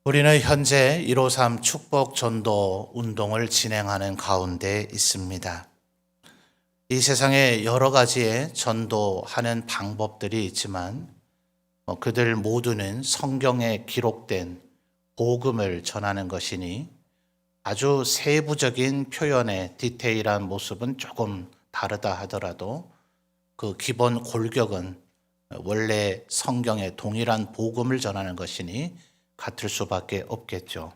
우리는 현재 153 축복 전도 운동을 진행하는 가운데 있습니다. 이 세상에 여러 가지의 전도하는 방법들이 있지만 그들 모두는 성경에 기록된 복음을 전하는 것이니 아주 세부적인 표현의 디테일한 모습은 조금 다르다 하더라도 그 기본 골격은 원래 성경의 동일한 복음을 전하는 것이니 같을 수밖에 없겠죠.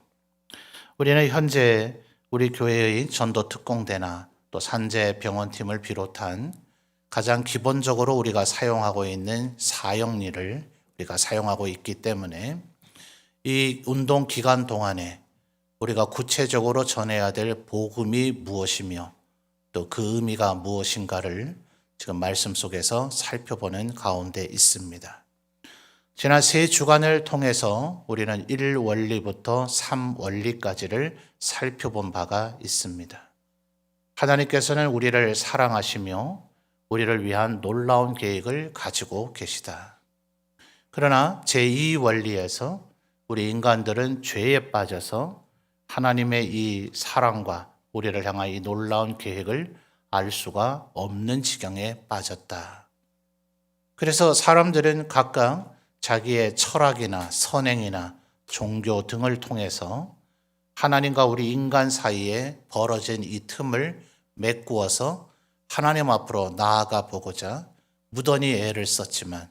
우리는 현재 우리 교회의 전도 특공대나 또 산재 병원팀을 비롯한 가장 기본적으로 우리가 사용하고 있는 사형리를 우리가 사용하고 있기 때문에 이 운동 기간 동안에 우리가 구체적으로 전해야 될 복음이 무엇이며 또 그 의미가 무엇인가를 지금 말씀 속에서 살펴보는 가운데 있습니다. 지난 3주간을 통해서 우리는 1원리부터 3원리까지를 살펴본 바가 있습니다. 하나님께서는 우리를 사랑하시며 우리를 위한 놀라운 계획을 가지고 계시다. 그러나 제2원리에서 우리 인간들은 죄에 빠져서 하나님의 이 사랑과 우리를 향한 이 놀라운 계획을 알 수가 없는 지경에 빠졌다. 그래서 사람들은 각각 자기의 철학이나 선행이나 종교 등을 통해서 하나님과 우리 인간 사이에 벌어진 이 틈을 메꾸어서 하나님 앞으로 나아가 보고자 무던히 애를 썼지만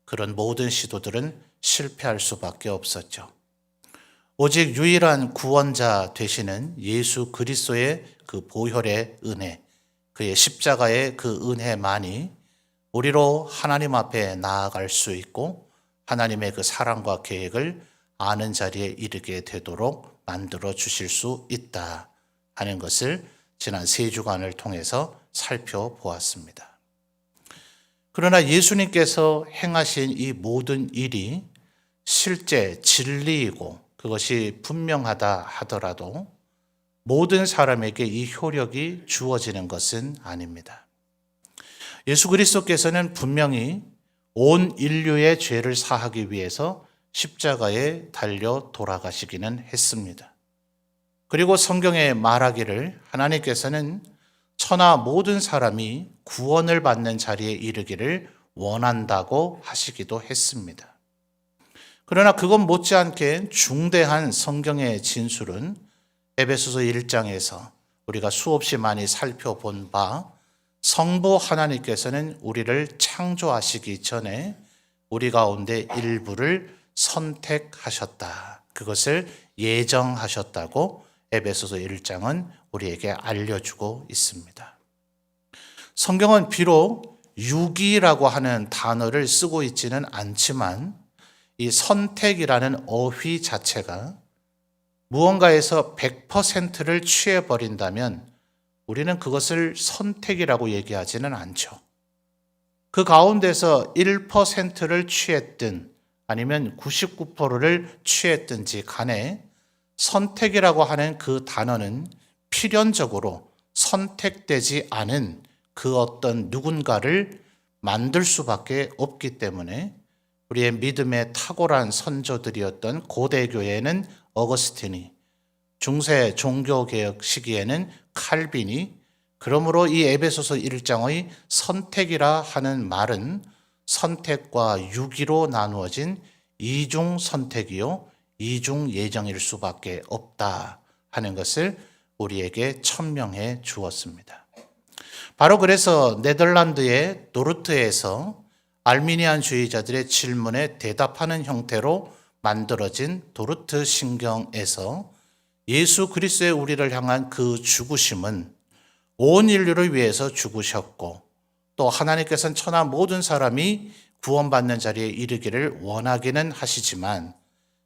그런 모든 시도들은 실패할 수밖에 없었죠. 오직 유일한 구원자 되시는 예수 그리스도의 그 보혈의 은혜, 그의 십자가의 그 은혜만이 우리로 하나님 앞에 나아갈 수 있고 하나님의 그 사랑과 계획을 아는 자리에 이르게 되도록 만들어 주실 수 있다 하는 것을 지난 3주간을 통해서 살펴보았습니다. 그러나 예수님께서 행하신 이 모든 일이 실제 진리이고 그것이 분명하다 하더라도 모든 사람에게 이 효력이 주어지는 것은 아닙니다. 예수 그리스도께서는 분명히 온 인류의 죄를 사하기 위해서 십자가에 달려 돌아가시기는 했습니다. 그리고 성경에 말하기를 하나님께서는 천하 모든 사람이 구원을 받는 자리에 이르기를 원한다고 하시기도 했습니다. 그러나 그것 못지않게 중대한 성경의 진술은 에베소서 1장에서 우리가 수없이 많이 살펴본 바 성부 하나님께서는 우리를 창조하시기 전에 우리 가운데 일부를 선택하셨다. 그것을 예정하셨다고 에베소서 1장은 우리에게 알려주고 있습니다. 성경은 비록 유기라고 하는 단어를 쓰고 있지는 않지만 이 선택이라는 어휘 자체가 무언가에서 100%를 취해버린다면 우리는 그것을 선택이라고 얘기하지는 않죠. 그 가운데서 1%를 취했든 아니면 99%를 취했든지 간에 선택이라고 하는 그 단어는 필연적으로 선택되지 않은 그 어떤 누군가를 만들 수밖에 없기 때문에 우리의 믿음의 탁월한 선조들이었던 고대교회는 어거스틴이, 중세 종교개혁 시기에는 칼빈이, 그러므로 이 에베소서 1장의 선택이라 하는 말은 선택과 유기로 나누어진 이중 선택이요 이중 예정일 수밖에 없다 하는 것을 우리에게 천명해 주었습니다. 바로 그래서 네덜란드의 도르트에서 알미니안주의자들의 질문에 대답하는 형태로 만들어진 도르트 신경에서 예수 그리스도의 우리를 향한 그 죽으심은 온 인류를 위해서 죽으셨고 또 하나님께서는 천하 모든 사람이 구원받는 자리에 이르기를 원하기는 하시지만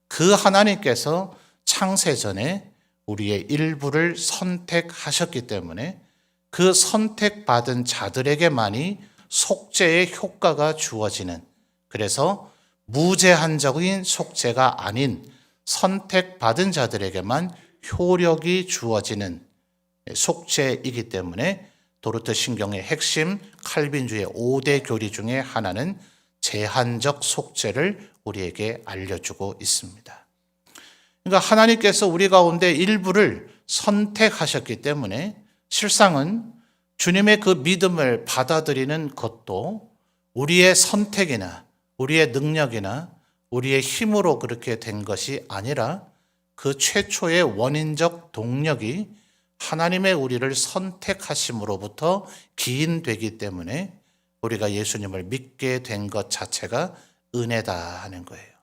그 하나님께서 창세전에 우리의 일부를 선택하셨기 때문에 그 선택받은 자들에게만이 속죄의 효과가 주어지는, 그래서 무제한적인 속죄가 아닌 선택받은 자들에게만 효력이 주어지는 속죄이기 때문에 도르트 신경의 핵심 칼빈주의 5대 교리 중에 하나는 제한적 속죄를 우리에게 알려주고 있습니다. 그러니까 하나님께서 우리 가운데 일부를 선택하셨기 때문에 실상은 주님의 그 믿음을 받아들이는 것도 우리의 선택이나 우리의 능력이나 우리의 힘으로 그렇게 된 것이 아니라 그 최초의 원인적 동력이 하나님의 우리를 선택하심으로부터 기인되기 때문에 우리가 예수님을 믿게 된 것 자체가 은혜다 하는 거예요.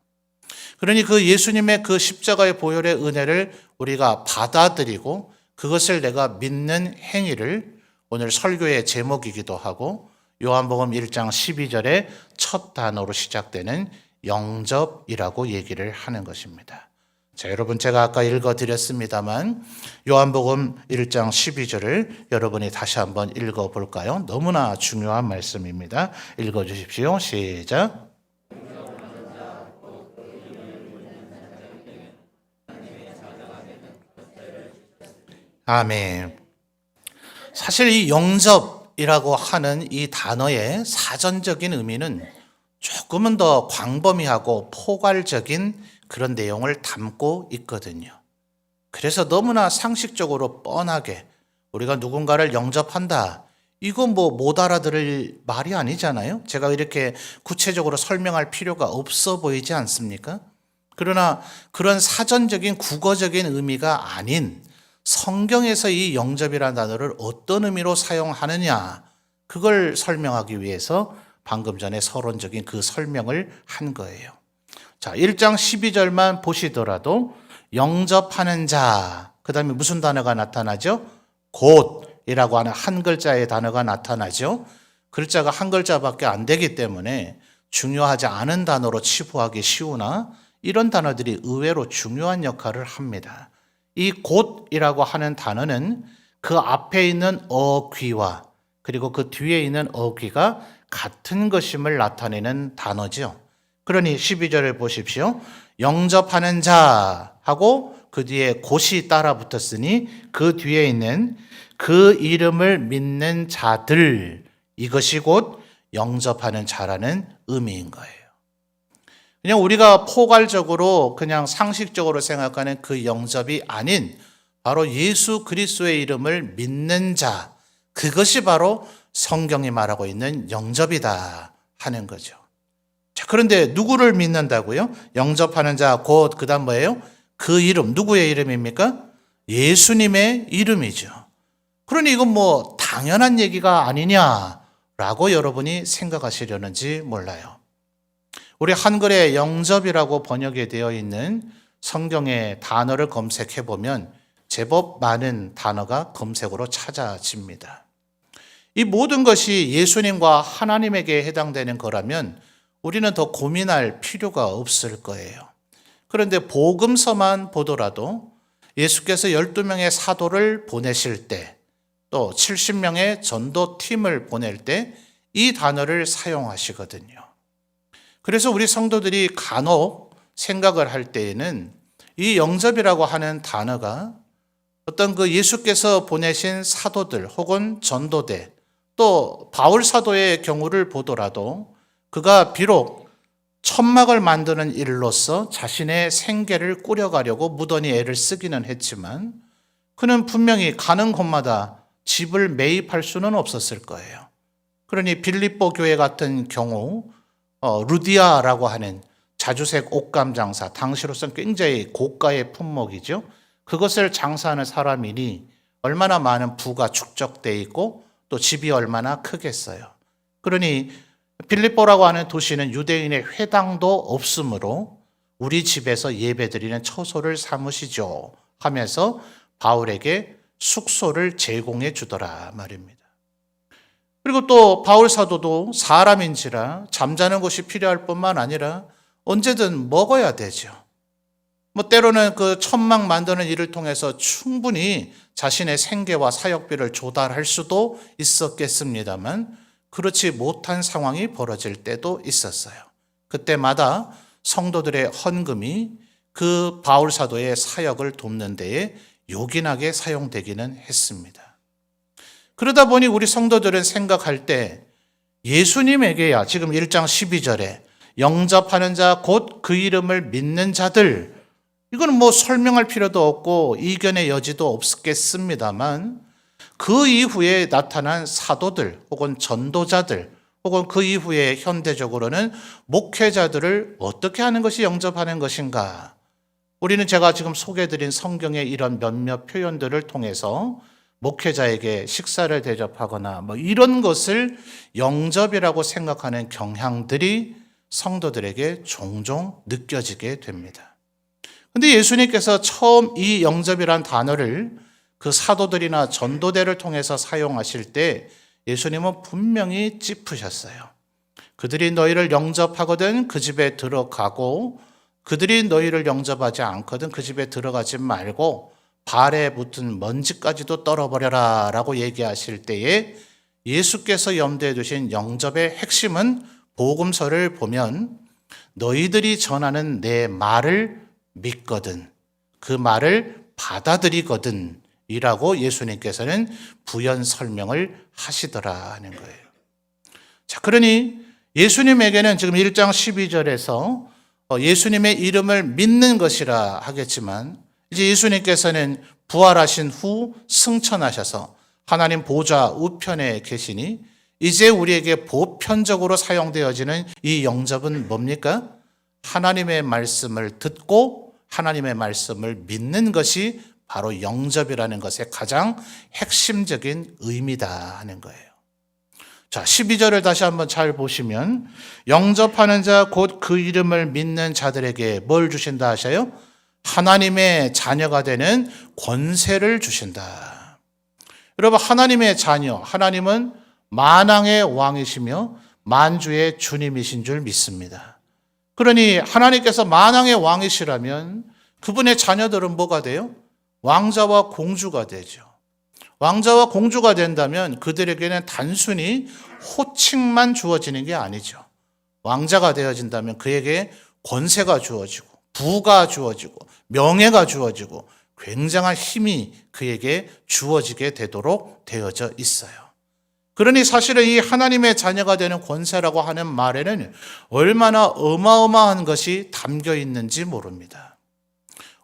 그러니 그 예수님의 그 십자가의 보혈의 은혜를 우리가 받아들이고 그것을 내가 믿는 행위를 오늘 설교의 제목이기도 하고 요한복음 1장 12절의 첫 단어로 시작되는 영접이라고 얘기를 하는 것입니다. 자, 여러분 제가 아까 읽어드렸습니다만 요한복음 1장 12절을 여러분이 다시 한번 읽어볼까요? 너무나 중요한 말씀입니다. 읽어주십시오. 시작. 아멘. 사실 이 영접이라고 하는 이 단어의 사전적인 의미는 조금은 더 광범위하고 포괄적인 그런 내용을 담고 있거든요. 그래서 너무나 상식적으로 뻔하게 우리가 누군가를 영접한다. 이건 뭐 못 알아들을 말이 아니잖아요. 제가 이렇게 구체적으로 설명할 필요가 없어 보이지 않습니까? 그러나 그런 사전적인 국어적인 의미가 아닌 성경에서 이 영접이라는 단어를 어떤 의미로 사용하느냐, 그걸 설명하기 위해서 방금 전에 서론적인 그 설명을 한 거예요. 자, 1장 12절만 보시더라도 영접하는 자, 그 다음에 무슨 단어가 나타나죠? 곧이라고 하는 한 글자의 단어가 나타나죠. 글자가 한 글자밖에 안 되기 때문에 중요하지 않은 단어로 치부하기 쉬우나 이런 단어들이 의외로 중요한 역할을 합니다. 이 곧이라고 하는 단어는 그 앞에 있는 어귀와 그리고 그 뒤에 있는 어귀가 같은 것임을 나타내는 단어죠. 그러니 12절을 보십시오. 영접하는 자 하고 그 뒤에 곧이 따라 붙었으니 그 뒤에 있는 그 이름을 믿는 자들, 이것이 곧 영접하는 자라는 의미인 거예요. 그냥 우리가 포괄적으로 그냥 상식적으로 생각하는 그 영접이 아닌 바로 예수 그리스도의 이름을 믿는 자, 그것이 바로 성경이 말하고 있는 영접이다 하는 거죠. 자, 그런데 누구를 믿는다고요? 영접하는 자, 곧 그다음 뭐예요? 그 이름, 누구의 이름입니까? 예수님의 이름이죠. 그러니 이건 뭐 당연한 얘기가 아니냐라고 여러분이 생각하시려는지 몰라요. 우리 한글에 영접이라고 번역이 되어 있는 성경의 단어를 검색해 보면 제법 많은 단어가 검색으로 찾아집니다. 이 모든 것이 예수님과 하나님에게 해당되는 거라면 우리는 더 고민할 필요가 없을 거예요. 그런데 복음서만 보더라도 예수께서 12명의 사도를 보내실 때 또 70명의 전도팀을 보낼 때 이 단어를 사용하시거든요. 그래서 우리 성도들이 간혹 생각을 할 때에는 이 영접이라고 하는 단어가 어떤 그 예수께서 보내신 사도들 혹은 전도대 또 바울 사도의 경우를 보더라도 그가 비록 천막을 만드는 일로서 자신의 생계를 꾸려가려고 무던히 애를 쓰기는 했지만 그는 분명히 가는 곳마다 집을 매입할 수는 없었을 거예요. 그러니 빌립보 교회 같은 경우 루디아라고 하는 자주색 옷감 장사, 당시로서는 굉장히 고가의 품목이죠. 그것을 장사하는 사람이니 얼마나 많은 부가 축적돼 있고 또 집이 얼마나 크겠어요. 그러니 빌립보라고 하는 도시는 유대인의 회당도 없으므로 우리 집에서 예배드리는 처소를 삼으시죠 하면서 바울에게 숙소를 제공해 주더라 말입니다. 그리고 또 바울 사도도 사람인지라 잠자는 곳이 필요할 뿐만 아니라 언제든 먹어야 되죠. 뭐 때로는 그 천막 만드는 일을 통해서 충분히 자신의 생계와 사역비를 조달할 수도 있었겠습니다만 그렇지 못한 상황이 벌어질 때도 있었어요. 그때마다 성도들의 헌금이 그 바울 사도의 사역을 돕는 데에 요긴하게 사용되기는 했습니다. 그러다 보니 우리 성도들은 생각할 때 예수님에게야 지금 1장 12절에 영접하는 자 곧 그 이름을 믿는 자들, 이거는 뭐 설명할 필요도 없고 이견의 여지도 없겠습니다만, 그 이후에 나타난 사도들 혹은 전도자들 혹은 그 이후에 현대적으로는 목회자들을 어떻게 하는 것이 영접하는 것인가? 우리는 제가 지금 소개해드린 성경의 이런 몇몇 표현들을 통해서 목회자에게 식사를 대접하거나 뭐 이런 것을 영접이라고 생각하는 경향들이 성도들에게 종종 느껴지게 됩니다. 근데 예수님께서 처음 이 영접이란 단어를 그 사도들이나 전도대를 통해서 사용하실 때 예수님은 분명히 짚으셨어요. 그들이 너희를 영접하거든 그 집에 들어가고, 그들이 너희를 영접하지 않거든 그 집에 들어가지 말고 발에 붙은 먼지까지도 떨어버려라 라고 얘기하실 때에 예수께서 염두에 두신 영접의 핵심은 복음서를 보면 너희들이 전하는 내 말을 믿거든, 그 말을 받아들이거든 이라고 예수님께서는 부연 설명을 하시더라는 거예요. 자, 그러니 예수님에게는 지금 1장 12절에서 예수님의 이름을 믿는 것이라 하겠지만, 이제 예수님께서는 부활하신 후 승천하셔서 하나님 보좌 우편에 계시니 이제 우리에게 보편적으로 사용되어지는 이 영접은 뭡니까? 하나님의 말씀을 듣고 하나님의 말씀을 믿는 것이 바로 영접이라는 것의 가장 핵심적인 의미다 하는 거예요. 자, 12절을 다시 한번 잘 보시면 영접하는 자 곧 그 이름을 믿는 자들에게 뭘 주신다 하셔요? 하나님의 자녀가 되는 권세를 주신다. 여러분, 하나님의 자녀, 하나님은 만왕의 왕이시며 만주의 주님이신 줄 믿습니다. 그러니 하나님께서 만왕의 왕이시라면 그분의 자녀들은 뭐가 돼요? 왕자와 공주가 되죠. 왕자와 공주가 된다면 그들에게는 단순히 호칭만 주어지는 게 아니죠. 왕자가 되어진다면 그에게 권세가 주어지고 부가 주어지고 명예가 주어지고 굉장한 힘이 그에게 주어지게 되도록 되어져 있어요. 그러니 사실은 이 하나님의 자녀가 되는 권세라고 하는 말에는 얼마나 어마어마한 것이 담겨 있는지 모릅니다.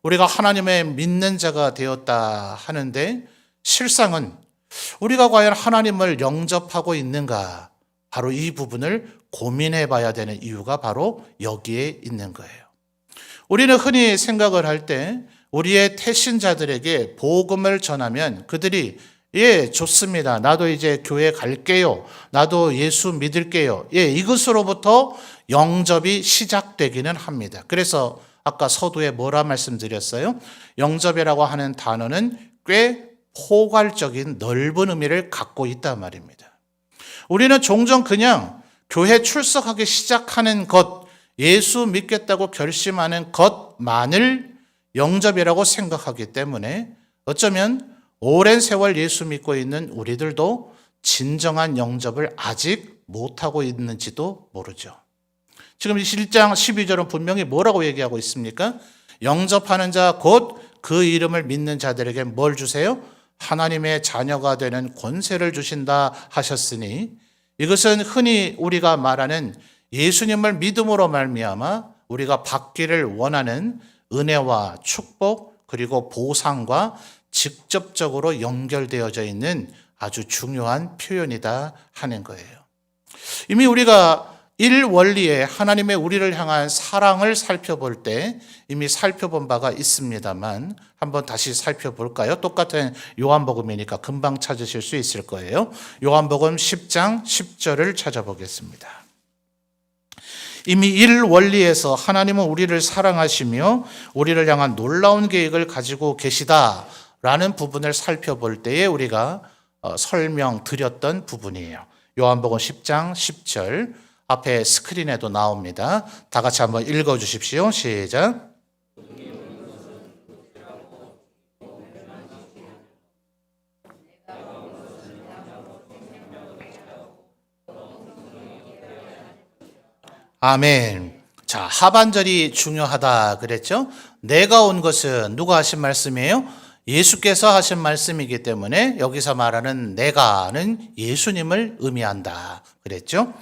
우리가 하나님의 믿는 자가 되었다 하는데 실상은 우리가 과연 하나님을 영접하고 있는가? 바로 이 부분을 고민해 봐야 되는 이유가 바로 여기에 있는 거예요. 우리는 흔히 생각을 할 때 우리의 태신자들에게 복음을 전하면 그들이 예, 좋습니다. 나도 이제 교회 갈게요. 나도 예수 믿을게요. 예, 이것으로부터 영접이 시작되기는 합니다. 그래서 아까 서두에 뭐라 말씀드렸어요? 영접이라고 하는 단어는 꽤 포괄적인 넓은 의미를 갖고 있단 말입니다. 우리는 종종 그냥 교회 출석하기 시작하는 것, 예수 믿겠다고 결심하는 것만을 영접이라고 생각하기 때문에 어쩌면 오랜 세월 예수 믿고 있는 우리들도 진정한 영접을 아직 못하고 있는지도 모르죠. 지금 1장 12절은 분명히 뭐라고 얘기하고 있습니까? 영접하는 자 곧 그 이름을 믿는 자들에게 뭘 주세요? 하나님의 자녀가 되는 권세를 주신다 하셨으니 이것은 흔히 우리가 말하는 예수님을 믿음으로 말미암아 우리가 받기를 원하는 은혜와 축복 그리고 보상과 직접적으로 연결되어져 있는 아주 중요한 표현이다 하는 거예요. 이미 우리가 일원리에 하나님의 우리를 향한 사랑을 살펴볼 때 이미 살펴본 바가 있습니다만 한번 다시 살펴볼까요? 똑같은 요한복음이니까 금방 찾으실 수 있을 거예요. 요한복음 10장 10절을 찾아보겠습니다. 이미 일원리에서 하나님은 우리를 사랑하시며 우리를 향한 놀라운 계획을 가지고 계시다라는 부분을 살펴볼 때에 우리가 설명드렸던 부분이에요. 요한복음 10장 10절 앞에 스크린에도 나옵니다. 다 같이 한번 읽어주십시오. 시작. 아멘. 자, 하반절이 중요하다 그랬죠? 내가 온 것은 누가 하신 말씀이에요? 예수께서 하신 말씀이기 때문에 여기서 말하는 내가는 예수님을 의미한다. 그랬죠.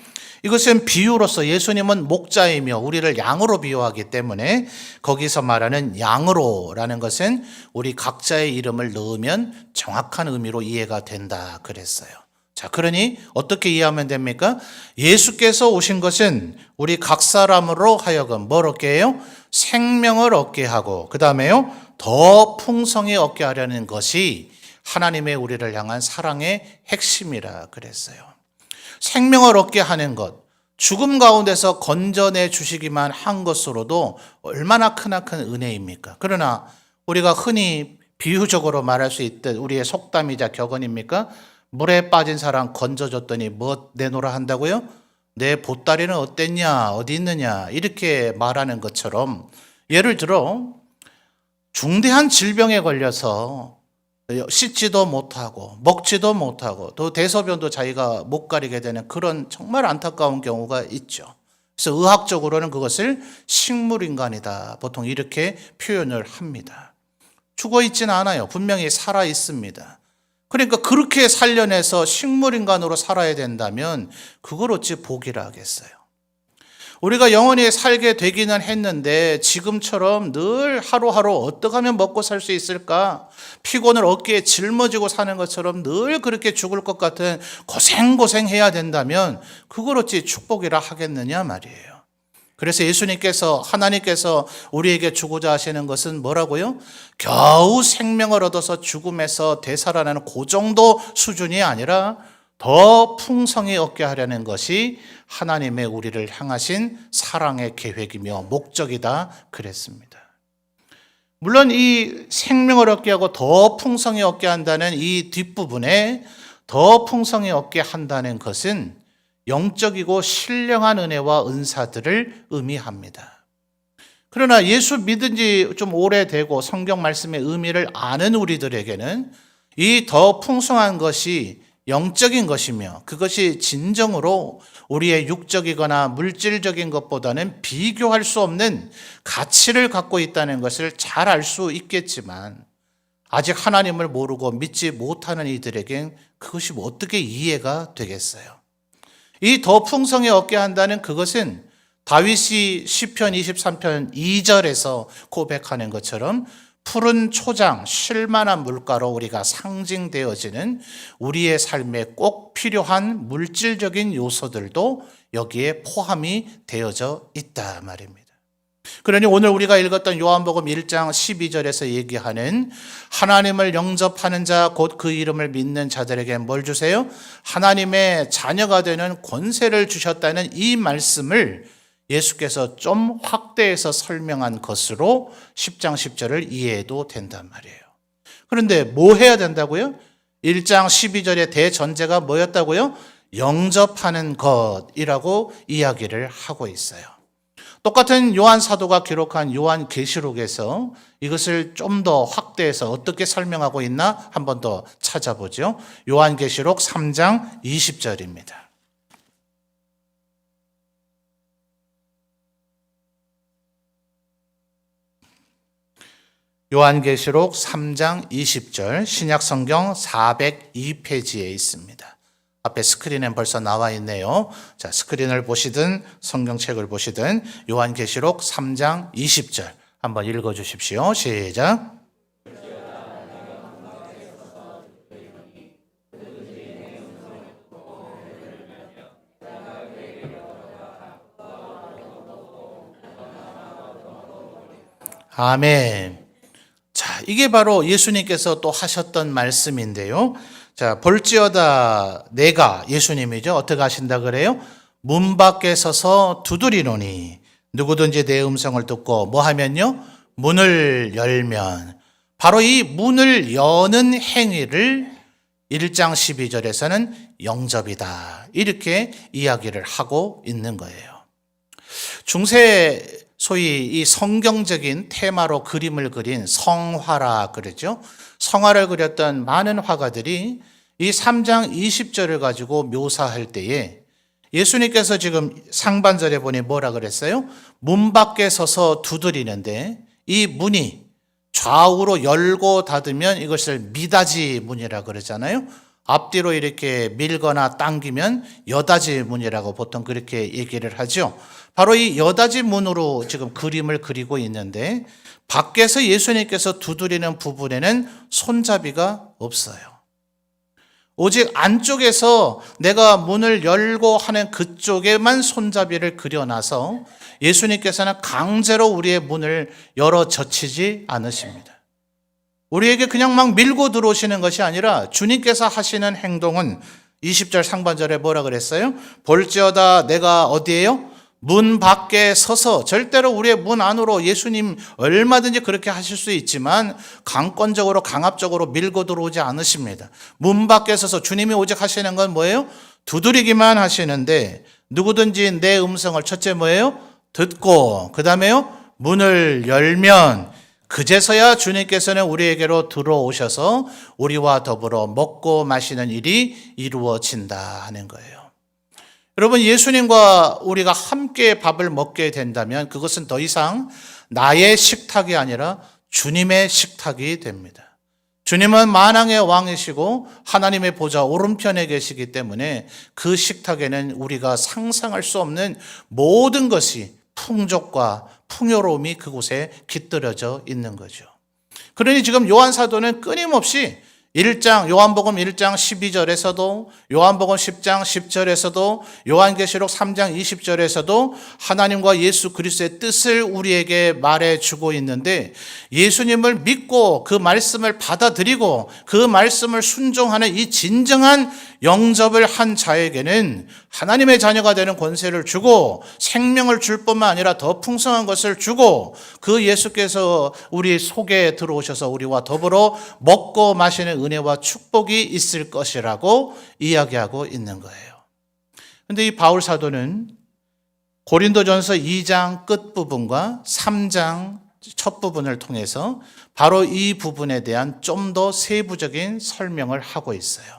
이것은 비유로서 예수님은 목자이며 우리를 양으로 비유하기 때문에 거기서 말하는 양으로라는 것은 우리 각자의 이름을 넣으면 정확한 의미로 이해가 된다 그랬어요. 자, 그러니 어떻게 이해하면 됩니까? 예수께서 오신 것은 우리 각 사람으로 하여금 뭘 얻게 해요? 생명을 얻게 하고 그 다음에요 더 풍성히 얻게 하려는 것이 하나님의 우리를 향한 사랑의 핵심이라 그랬어요. 생명을 얻게 하는 것, 죽음 가운데서 건져내 주시기만 한 것으로도 얼마나 크나큰 은혜입니까? 그러나 우리가 흔히 비유적으로 말할 수 있듯 우리의 속담이자 격언입니까? 물에 빠진 사람 건져줬더니 뭐 내놓으라 한다고요? 내 보따리는 어땠냐? 어디 있느냐? 이렇게 말하는 것처럼 예를 들어 중대한 질병에 걸려서 씻지도 못하고 먹지도 못하고 또 대소변도 자기가 못 가리게 되는 그런 정말 안타까운 경우가 있죠. 그래서 의학적으로는 그것을 식물인간이다. 보통 이렇게 표현을 합니다. 죽어 있지는 않아요. 분명히 살아 있습니다. 그러니까 그렇게 살려내서 식물인간으로 살아야 된다면 그걸 어찌 복이라 하겠어요. 우리가 영원히 살게 되기는 했는데 지금처럼 늘 하루하루 어떻게 하면 먹고 살 수 있을까? 피곤을 어깨에 짊어지고 사는 것처럼 늘 그렇게 죽을 것 같은 고생해야 된다면 그걸 어찌 축복이라 하겠느냐 말이에요. 그래서 예수님께서 하나님께서 우리에게 주고자 하시는 것은 뭐라고요? 겨우 생명을 얻어서 죽음에서 되살아나는 그 정도 수준이 아니라 더 풍성히 얻게 하려는 것이 하나님의 우리를 향하신 사랑의 계획이며 목적이다 그랬습니다. 물론 이 생명을 얻게 하고 더 풍성히 얻게 한다는 이 뒷부분에 더 풍성히 얻게 한다는 것은 영적이고 신령한 은혜와 은사들을 의미합니다. 그러나 예수 믿은 지 좀 오래되고 성경 말씀의 의미를 아는 우리들에게는 이 더 풍성한 것이 영적인 것이며 그것이 진정으로 우리의 육적이거나 물질적인 것보다는 비교할 수 없는 가치를 갖고 있다는 것을 잘 알 수 있겠지만 아직 하나님을 모르고 믿지 못하는 이들에겐 그것이 어떻게 이해가 되겠어요? 이 더 풍성히 얻게 한다는 그것은 다윗이 시편 23편 2절에서 고백하는 것처럼 푸른 초장, 쉴만한 물가로 우리가 상징되어지는 우리의 삶에 꼭 필요한 물질적인 요소들도 여기에 포함이 되어져 있다 말입니다. 그러니 오늘 우리가 읽었던 요한복음 1장 12절에서 얘기하는 하나님을 영접하는 자, 곧 그 이름을 믿는 자들에게 뭘 주세요? 하나님의 자녀가 되는 권세를 주셨다는 이 말씀을 예수께서 좀 확대해서 설명한 것으로 10장 10절을 이해해도 된단 말이에요. 그런데 뭐 해야 된다고요? 1장 12절의 대전제가 뭐였다고요? 영접하는 것이라고 이야기를 하고 있어요. 똑같은 요한 사도가 기록한 요한계시록에서 이것을 좀 더 확대해서 어떻게 설명하고 있나 한 번 더 찾아보죠. 요한계시록 3장 20절입니다. 요한계시록 3장 20절 신약성경 402페이지에 있습니다. 앞에 스크린에 벌써 나와 있네요. 자, 스크린을 보시든 성경책을 보시든 요한계시록 3장 20절 한번 읽어주십시오. 시작. 아멘. 자, 이게 바로 예수님께서 또 하셨던 말씀인데요. 자, 볼지어다 내가 예수님이죠. 어떻게 하신다 그래요? 문 밖에 서서 두드리노니 누구든지 내 음성을 듣고 뭐 하면요? 문을 열면 바로 이 문을 여는 행위를 1장 12절에서는 영접이다. 이렇게 이야기를 하고 있는 거예요. 중세 소위 이 성경적인 테마로 그림을 그린 성화라 그러죠. 성화를 그렸던 많은 화가들이 이 3장 20절을 가지고 묘사할 때에 예수님께서 지금 상반절에 보니 뭐라 그랬어요? 문 밖에 서서 두드리는데 이 문이 좌우로 열고 닫으면 이것을 미닫이 문이라 그러잖아요. 앞뒤로 이렇게 밀거나 당기면 여다지 문이라고 보통 그렇게 얘기를 하죠. 바로 이 여다지 문으로 지금 그림을 그리고 있는데 밖에서 예수님께서 두드리는 부분에는 손잡이가 없어요. 오직 안쪽에서 내가 문을 열고 하는 그쪽에만 손잡이를 그려놔서 예수님께서는 강제로 우리의 문을 열어 젖히지 않으십니다. 우리에게 그냥 막 밀고 들어오시는 것이 아니라 주님께서 하시는 행동은 20절 상반절에 뭐라 그랬어요? 볼지어다 내가 어디에요? 문 밖에 서서, 절대로 우리의 문 안으로 예수님 얼마든지 그렇게 하실 수 있지만 강권적으로 강압적으로 밀고 들어오지 않으십니다. 문 밖에 서서 주님이 오직 하시는 건 뭐예요? 두드리기만 하시는데 누구든지 내 음성을 첫째 뭐예요? 듣고 그 다음에요? 문을 열면 그제서야 주님께서는 우리에게로 들어오셔서 우리와 더불어 먹고 마시는 일이 이루어진다 하는 거예요. 여러분, 예수님과 우리가 함께 밥을 먹게 된다면 그것은 더 이상 나의 식탁이 아니라 주님의 식탁이 됩니다. 주님은 만왕의 왕이시고 하나님의 보좌 오른편에 계시기 때문에 그 식탁에는 우리가 상상할 수 없는 모든 것이 풍족과 풍요로움이 그곳에 깃들여져 있는 거죠. 그러니 지금 요한 사도는 끊임없이 요한복음 1장 12절에서도 요한복음 10장 10절에서도 요한계시록 3장 20절에서도 하나님과 예수 그리스도의 뜻을 우리에게 말해주고 있는데 예수님을 믿고 그 말씀을 받아들이고 그 말씀을 순종하는 이 진정한 영접을 한 자에게는 하나님의 자녀가 되는 권세를 주고 생명을 줄 뿐만 아니라 더 풍성한 것을 주고 그 예수께서 우리 속에 들어오셔서 우리와 더불어 먹고 마시는 은혜와 축복이 있을 것이라고 이야기하고 있는 거예요. 그런데 이 바울 사도는 고린도전서 2장 끝부분과 3장 첫 부분을 통해서 바로 이 부분에 대한 좀 더 세부적인 설명을 하고 있어요.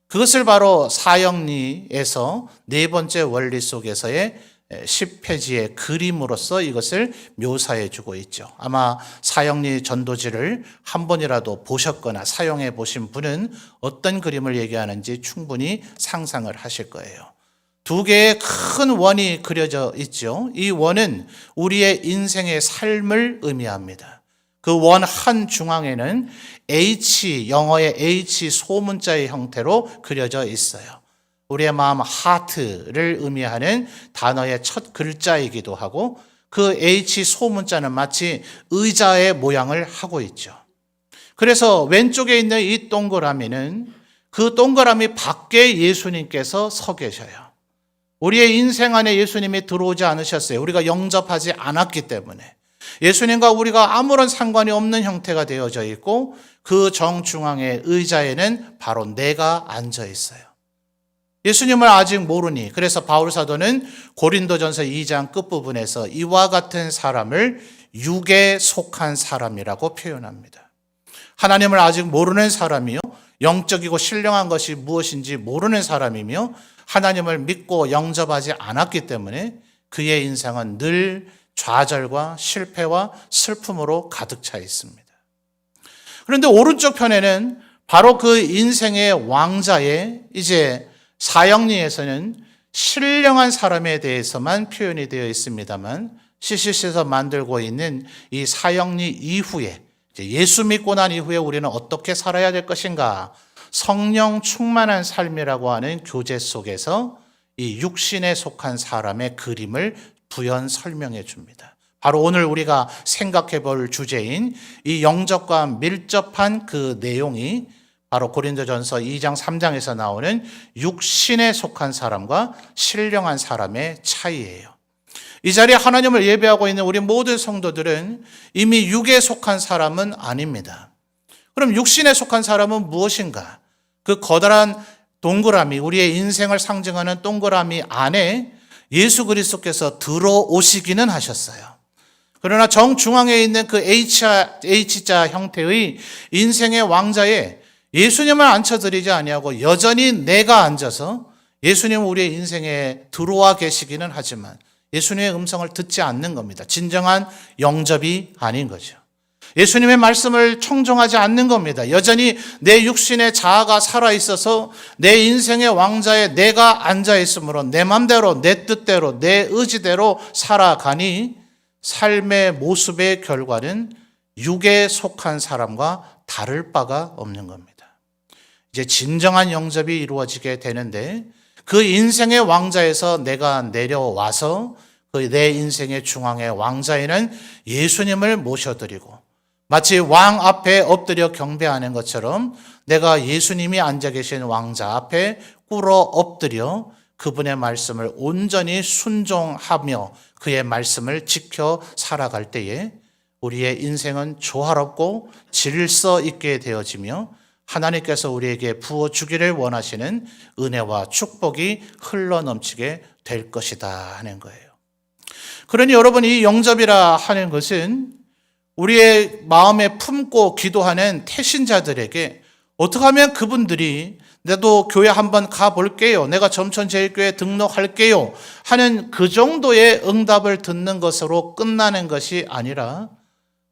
그것을 바로 사형리에서 네 번째 원리 속에서의 10페이지의 그림으로서 이것을 묘사해 주고 있죠. 아마 사형리 전도지를 한 번이라도 보셨거나 사용해 보신 분은 어떤 그림을 얘기하는지 충분히 상상을 하실 거예요. 두 개의 큰 원이 그려져 있죠. 이 원은 우리의 인생의 삶을 의미합니다. 그 원 한 중앙에는 H, 영어의 H 소문자의 형태로 그려져 있어요. 우리의 마음 하트를 의미하는 단어의 첫 글자이기도 하고 그 H 소문자는 마치 의자의 모양을 하고 있죠. 그래서 왼쪽에 있는 이 동그라미는 그 동그라미 밖에 예수님께서 서 계셔요. 우리의 인생 안에 예수님이 들어오지 않으셨어요. 우리가 영접하지 않았기 때문에. 예수님과 우리가 아무런 상관이 없는 형태가 되어져 있고 그 정중앙의 의자에는 바로 내가 앉아 있어요. 예수님을 아직 모르니 그래서 바울 사도는 고린도전서 2장 끝부분에서 이와 같은 사람을 육에 속한 사람이라고 표현합니다. 하나님을 아직 모르는 사람이요, 영적이고 신령한 것이 무엇인지 모르는 사람이며 하나님을 믿고 영접하지 않았기 때문에 그의 인생은 늘 좌절과 실패와 슬픔으로 가득 차 있습니다. 그런데 오른쪽 편에는 바로 그 인생의 왕자의 이제 사형리에서는 신령한 사람에 대해서만 표현이 되어 있습니다만 CCC에서 만들고 있는 이 사형리 이후에 예수 믿고 난 이후에 우리는 어떻게 살아야 될 것인가, 성령 충만한 삶이라고 하는 교재 속에서 이 육신에 속한 사람의 그림을 부연 설명해 줍니다. 바로 오늘 우리가 생각해 볼 주제인 이 영접과 밀접한 그 내용이 바로 고린도전서 2장 3장에서 나오는 육신에 속한 사람과 신령한 사람의 차이예요. 이 자리에 하나님을 예배하고 있는 우리 모든 성도들은 이미 육에 속한 사람은 아닙니다. 그럼 육신에 속한 사람은 무엇인가? 그 커다란 동그라미, 우리의 인생을 상징하는 동그라미 안에 예수 그리스도께서 들어오시기는 하셨어요. 그러나 정중앙에 있는 그 H자 형태의 인생의 왕자에 예수님을 앉혀드리지 아니하고 여전히 내가 앉아서 예수님은 우리의 인생에 들어와 계시기는 하지만 예수님의 음성을 듣지 않는 겁니다. 진정한 영접이 아닌 거죠. 예수님의 말씀을 청종하지 않는 겁니다. 여전히 내 육신의 자아가 살아있어서 내 인생의 왕자에 내가 앉아있으므로 내 맘대로, 내 뜻대로, 내 의지대로 살아가니 삶의 모습의 결과는 육에 속한 사람과 다를 바가 없는 겁니다. 이제 진정한 영접이 이루어지게 되는데 그 인생의 왕자에서 내가 내려와서 그 내 인생의 중앙의 왕자에는 예수님을 모셔드리고 마치 왕 앞에 엎드려 경배하는 것처럼 내가 예수님이 앉아 계신 왕자 앞에 꿇어 엎드려 그분의 말씀을 온전히 순종하며 그의 말씀을 지켜 살아갈 때에 우리의 인생은 조화롭고 질서 있게 되어지며 하나님께서 우리에게 부어주기를 원하시는 은혜와 축복이 흘러넘치게 될 것이다 하는 거예요. 그러니 여러분, 이 영접이라 하는 것은 우리의 마음에 품고 기도하는 태신자들에게 어떻게 하면 그분들이 나도 교회 한번 가볼게요, 내가 점천제일교회 등록할게요 하는 그 정도의 응답을 듣는 것으로 끝나는 것이 아니라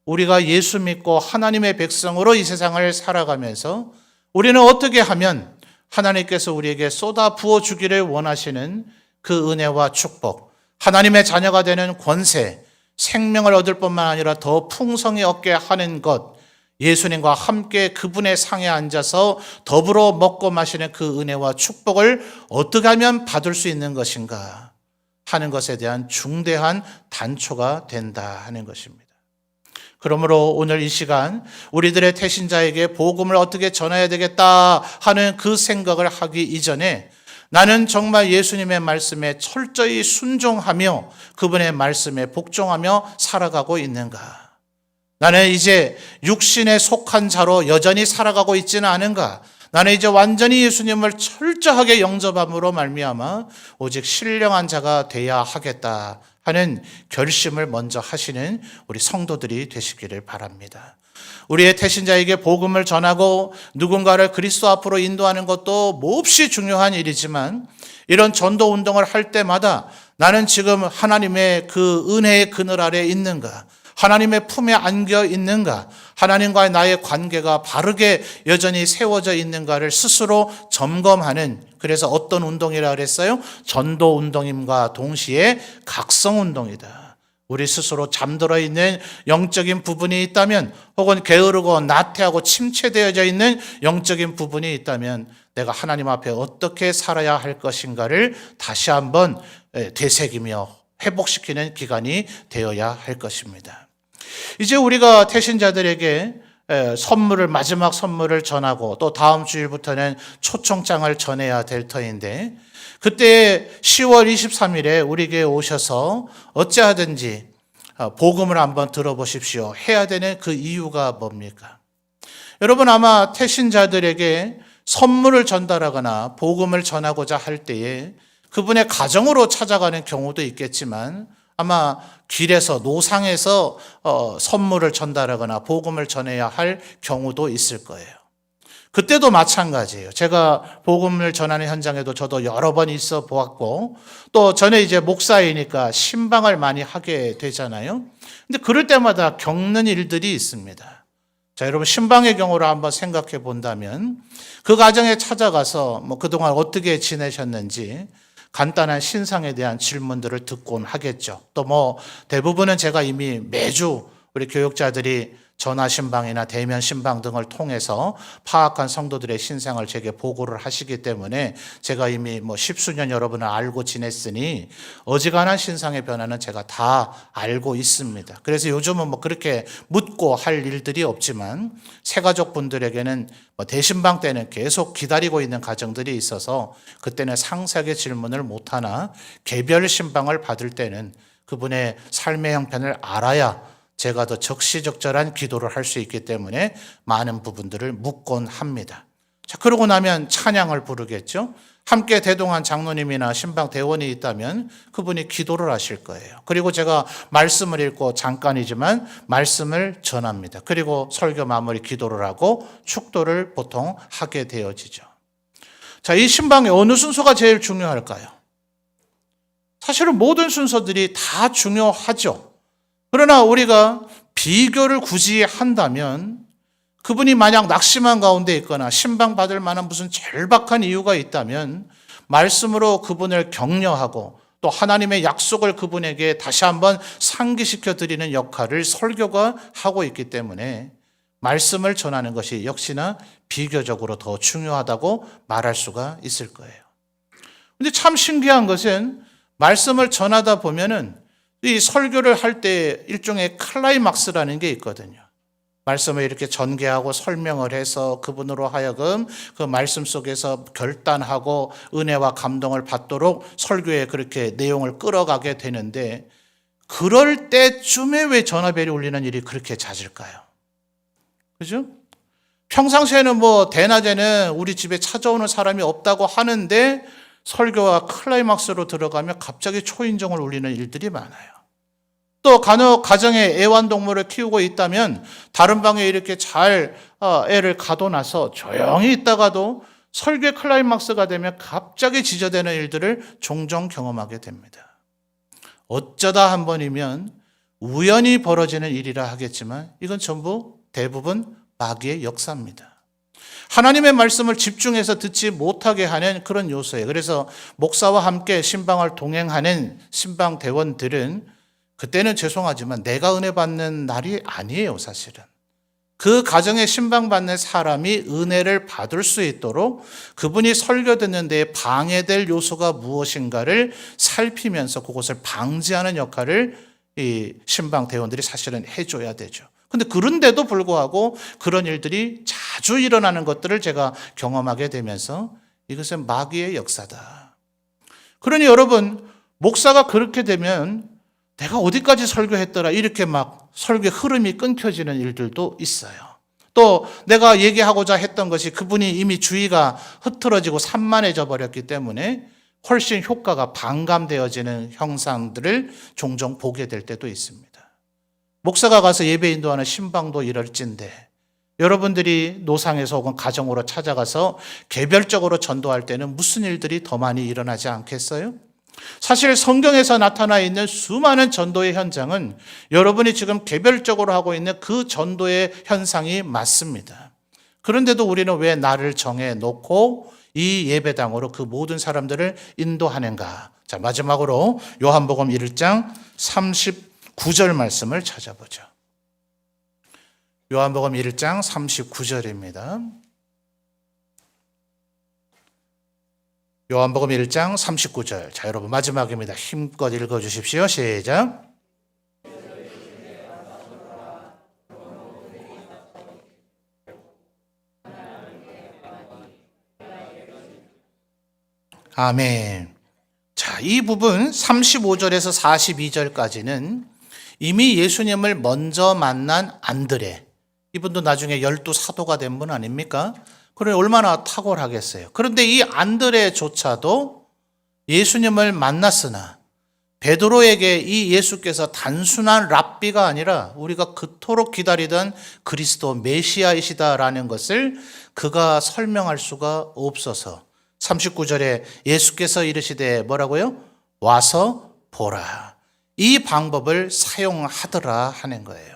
우리가 예수 믿고 하나님의 백성으로 이 세상을 살아가면서 우리는 어떻게 하면 하나님께서 우리에게 쏟아 부어주기를 원하시는 그 은혜와 축복, 하나님의 자녀가 되는 권세, 생명을 얻을 뿐만 아니라 더 풍성히 얻게 하는 것, 예수님과 함께 그분의 상에 앉아서 더불어 먹고 마시는 그 은혜와 축복을 어떻게 하면 받을 수 있는 것인가 하는 것에 대한 중대한 단초가 된다 하는 것입니다. 그러므로 오늘 이 시간 우리들의 태신자에게 복음을 어떻게 전해야 되겠다 하는 그 생각을 하기 이전에 나는 정말 예수님의 말씀에 철저히 순종하며 그분의 말씀에 복종하며 살아가고 있는가? 나는 이제 육신에 속한 자로 여전히 살아가고 있지는 않은가? 나는 이제 완전히 예수님을 철저하게 영접함으로 말미암아 오직 신령한 자가 돼야 하겠다 하는 결심을 먼저 하시는 우리 성도들이 되시기를 바랍니다. 우리의 태신자에게 복음을 전하고 누군가를 그리스도 앞으로 인도하는 것도 몹시 중요한 일이지만 이런 전도 운동을 할 때마다 나는 지금 하나님의 그 은혜의 그늘 아래 있는가? 하나님의 품에 안겨 있는가? 하나님과의 나의 관계가 바르게 여전히 세워져 있는가를 스스로 점검하는, 그래서 어떤 운동이라 그랬어요? 전도 운동임과 동시에 각성 운동이다. 우리 스스로 잠들어 있는 영적인 부분이 있다면, 혹은 게으르고 나태하고 침체되어져 있는 영적인 부분이 있다면 내가 하나님 앞에 어떻게 살아야 할 것인가를 다시 한번 되새기며 회복시키는 기간이 되어야 할 것입니다. 이제 우리가 태신자들에게 마지막 선물을 전하고 또 다음 주일부터는 초청장을 전해야 될 터인데, 그때 10월 23일에 우리에게 오셔서 어찌하든지 복음을 한번 들어보십시오 해야 되는 그 이유가 뭡니까? 여러분, 아마 태신자들에게 선물을 전달하거나 복음을 전하고자 할 때에 그분의 가정으로 찾아가는 경우도 있겠지만 아마 길에서 노상에서 선물을 전달하거나 복음을 전해야 할 경우도 있을 거예요. 그때도 마찬가지예요. 제가 복음을 전하는 현장에도 저도 여러 번 있어 보았고, 또 전에 이제 목사이니까 신방을 많이 하게 되잖아요. 근데 그럴 때마다 겪는 일들이 있습니다. 자, 여러분, 신방의 경우를 한번 생각해 본다면 그 가정에 찾아가서 그동안 어떻게 지내셨는지 간단한 신상에 대한 질문들을 듣곤 하겠죠. 또 대부분은 제가 이미 매주 우리 교육자들이 전화 신방이나 대면 신방 등을 통해서 파악한 성도들의 신상을 제게 보고를 하시기 때문에 제가 이미 십수년 여러분을 알고 지냈으니 어지간한 신상의 변화는 제가 다 알고 있습니다. 그래서 요즘은 그렇게 묻고 할 일들이 없지만 새가족 분들에게는 대신방 때는 계속 기다리고 있는 가정들이 있어서 그때는 상세하게 질문을 못하나 개별 신방을 받을 때는 그분의 삶의 형편을 알아야 제가 더 적시적절한 기도를 할 수 있기 때문에 많은 부분들을 묻곤 합니다. 자, 그러고 나면 찬양을 부르겠죠. 함께 대동한 장로님이나 신방 대원이 있다면 그분이 기도를 하실 거예요. 그리고 제가 말씀을 읽고 잠깐이지만 말씀을 전합니다. 그리고 설교 마무리 기도를 하고 축도를 보통 하게 되어지죠. 자, 이 신방의 어느 순서가 제일 중요할까요? 사실은 모든 순서들이 다 중요하죠. 그러나 우리가 비교를 굳이 한다면 그분이 만약 낙심한 가운데 있거나 신방받을 만한 무슨 절박한 이유가 있다면 말씀으로 그분을 격려하고 또 하나님의 약속을 그분에게 다시 한번 상기시켜 드리는 역할을 설교가 하고 있기 때문에 말씀을 전하는 것이 역시나 비교적으로 더 중요하다고 말할 수가 있을 거예요. 근데 참 신기한 것은 말씀을 전하다 보면은 이 설교를 할 때 일종의 클라이막스라는 게 있거든요. 말씀을 이렇게 전개하고 설명을 해서 그분으로 하여금 그 말씀 속에서 결단하고 은혜와 감동을 받도록 설교에 그렇게 내용을 끌어가게 되는데 그럴 때쯤에 왜 전화벨이 울리는 일이 그렇게 잦을까요? 그죠? 평상시에는 뭐 대낮에는 우리 집에 찾아오는 사람이 없다고 하는데 설교와 클라이막스로 들어가면 갑자기 초인종을 울리는 일들이 많아요. 또 간혹 가정에 애완동물을 키우고 있다면 다른 방에 이렇게 잘 애를 가둬놔서 조용히 있다가도 설교의 클라이막스가 되면 갑자기 지저대는 일들을 종종 경험하게 됩니다. 어쩌다 한 번이면 우연히 벌어지는 일이라 하겠지만 이건 전부 대부분 마귀의 역사입니다. 하나님의 말씀을 집중해서 듣지 못하게 하는 그런 요소예요. 그래서 목사와 함께 신방을 동행하는 신방대원들은 그때는 죄송하지만 내가 은혜 받는 날이 아니에요, 사실은. 그 가정에 신방받는 사람이 은혜를 받을 수 있도록 그분이 설교 듣는 데에 방해될 요소가 무엇인가를 살피면서 그것을 방지하는 역할을 이 신방대원들이 사실은 해줘야 되죠. 근데 그런데도 불구하고 그런 일들이 자주 일어나는 것들을 제가 경험하게 되면서 이것은 마귀의 역사다. 그러니 여러분, 목사가 그렇게 되면 내가 어디까지 설교했더라 이렇게 막 설교의 흐름이 끊겨지는 일들도 있어요. 또 내가 얘기하고자 했던 것이 그분이 이미 주의가 흐트러지고 산만해져 버렸기 때문에 훨씬 효과가 반감되어지는 형상들을 종종 보게 될 때도 있습니다. 목사가 가서 예배 인도하는 신방도 이럴진데 여러분들이 노상에서 혹은 가정으로 찾아가서 개별적으로 전도할 때는 무슨 일들이 더 많이 일어나지 않겠어요? 사실 성경에서 나타나 있는 수많은 전도의 현장은 여러분이 지금 개별적으로 하고 있는 그 전도의 현상이 맞습니다. 그런데도 우리는 왜 나를 정해 놓고 이 예배당으로 그 모든 사람들을 인도하는가? 자, 마지막으로 요한복음 1장 39절 말씀을 찾아보죠. 요한복음 1장 39절입니다. 요한복음 1장 39절. 자, 여러분 마지막입니다. 힘껏 읽어주십시오. 시작. 아멘. 자, 이 부분 35절에서 42절까지는 이미 예수님을 먼저 만난 안드레, 이분도 나중에 12사도가 된 분 아닙니까? 그러니 얼마나 탁월하겠어요. 그런데 이 안드레조차도 예수님을 만났으나 베드로에게 이 예수께서 단순한 랍비가 아니라 우리가 그토록 기다리던 그리스도 메시아이시다라는 것을 그가 설명할 수가 없어서 39절에 예수께서 이르시되 뭐라고요? 와서 보라. 이 방법을 사용하더라 하는 거예요.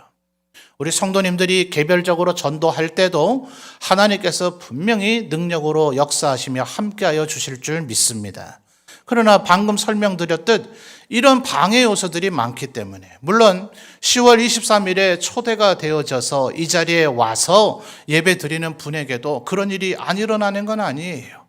우리 성도님들이 개별적으로 전도할 때도 하나님께서 분명히 능력으로 역사하시며 함께하여 주실 줄 믿습니다. 그러나 방금 설명드렸듯 이런 방해 요소들이 많기 때문에 물론 10월 23일에 초대가 되어져서 이 자리에 와서 예배 드리는 분에게도 그런 일이 안 일어나는 건 아니에요.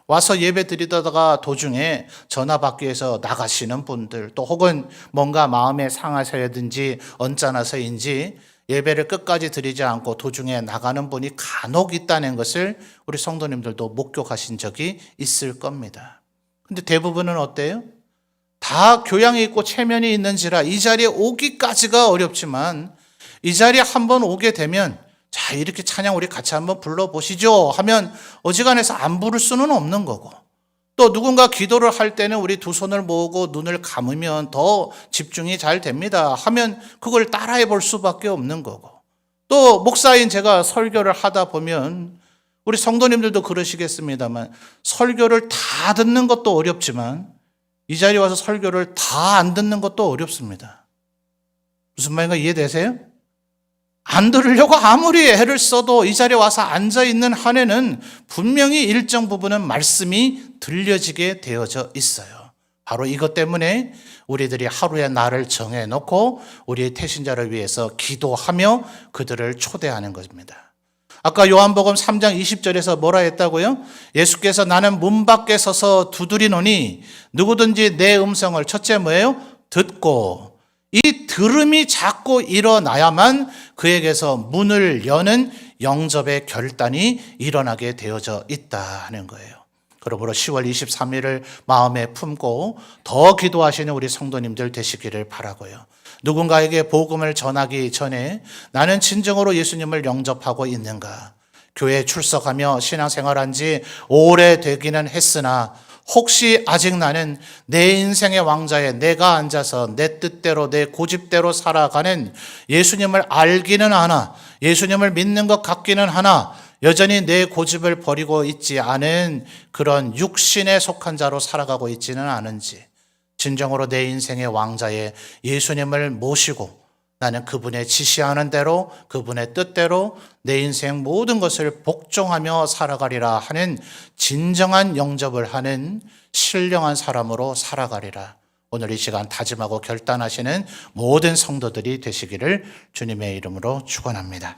와서 예배 드리다가 도중에 전화 받기 위해서 나가시는 분들 또 혹은 뭔가 마음에 상하셔야든지 언짢아서인지 예배를 끝까지 드리지 않고 도중에 나가는 분이 간혹 있다는 것을 우리 성도님들도 목격하신 적이 있을 겁니다. 근데 대부분은 어때요? 다 교양이 있고 체면이 있는지라 이 자리에 오기까지가 어렵지만 이 자리에 한번 오게 되면 자, 이렇게 찬양 우리 같이 한번 불러보시죠 하면 어지간해서 안 부를 수는 없는 거고 또 누군가 기도를 할 때는 우리 두 손을 모으고 눈을 감으면 더 집중이 잘 됩니다 하면 그걸 따라해 볼 수밖에 없는 거고 또 목사인 제가 설교를 하다 보면 우리 성도님들도 그러시겠습니다만 설교를 다 듣는 것도 어렵지만 이 자리에 와서 설교를 다 안 듣는 것도 어렵습니다. 무슨 말인가 이해되세요? 안 들으려고 아무리 애를 써도 이 자리에 와서 앉아 있는 한에는 분명히 일정 부분은 말씀이 들려지게 되어져 있어요. 바로 이것 때문에 우리들이 하루의 날을 정해놓고 우리의 태신자를 위해서 기도하며 그들을 초대하는 것입니다. 아까 요한복음 3장 20절에서 뭐라 했다고요? 예수께서 나는 문 밖에 서서 두드리노니 누구든지 내 음성을 첫째 뭐예요? 듣고 이 들음이 자꾸 일어나야만 그에게서 문을 여는 영접의 결단이 일어나게 되어져 있다 하는 거예요. 그러므로 10월 23일을 마음에 품고 더 기도하시는 우리 성도님들 되시기를 바라고요. 누군가에게 복음을 전하기 전에 나는 진정으로 예수님을 영접하고 있는가? 교회에 출석하며 신앙생활한 지 오래되기는 했으나 혹시 아직 나는 내 인생의 왕좌에 내가 앉아서 내 뜻대로 내 고집대로 살아가는 예수님을 알기는 하나 예수님을 믿는 것 같기는 하나 여전히 내 고집을 버리고 있지 않은 그런 육신에 속한 자로 살아가고 있지는 않은지 진정으로 내 인생의 왕좌에 예수님을 모시고 나는 그분의 지시하는 대로 그분의 뜻대로 내 인생 모든 것을 복종하며 살아가리라 하는 진정한 영접을 하는 신령한 사람으로 살아가리라. 오늘 이 시간 다짐하고 결단하시는 모든 성도들이 되시기를 주님의 이름으로 축원합니다.